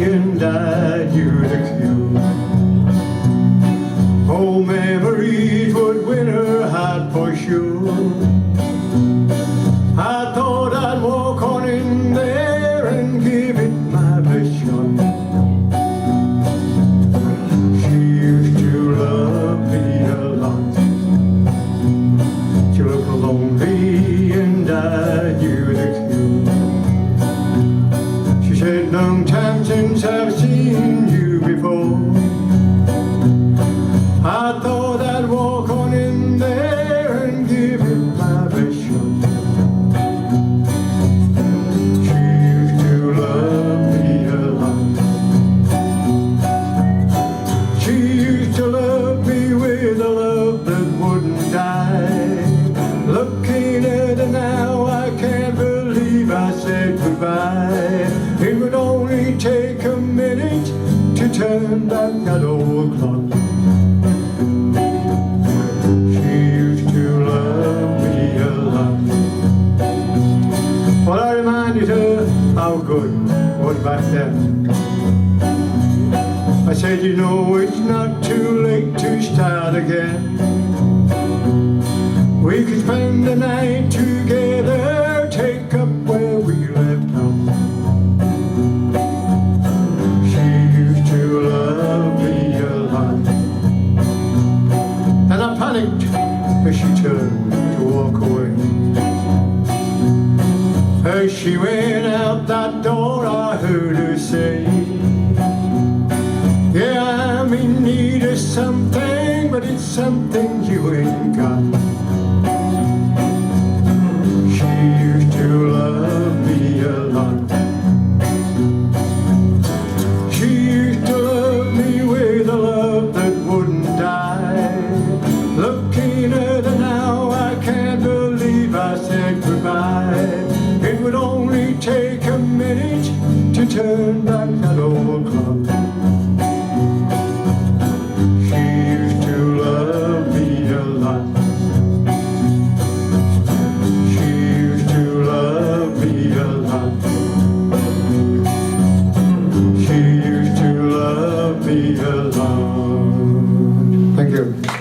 and I knew the cue. Old memories would win her heart for sure. I thought I'd walk on in there and give it my best shot. She used to love me a lot. She looked lonely and I knew the cue. She said, long time since I've seen you before. I thought I'd walk on in there and give it my best shot. She used to love me a lot. She used to love me with a love that wouldn't die. Looking at her now, I can't believe I said goodbye. It would only take a minute to turn back that old clock. Well, I reminded her how good it was back then. I said, you know, it's not too late to start again. We could spend the night together, take up where we left off. She used to love me a lot. And I panicked as she turned to walk away. As she went out that door, I heard her say, yeah, I'm in need of something, but it's something you ain't got. She used to love me a lot. She used to love me with a love that wouldn't die. Looking at her now, I can't believe I said goodbye. It would only take a minute to turn back that old clock. She used to love me a lot. She used to love me a lot. She used to love me a lot. Thank you.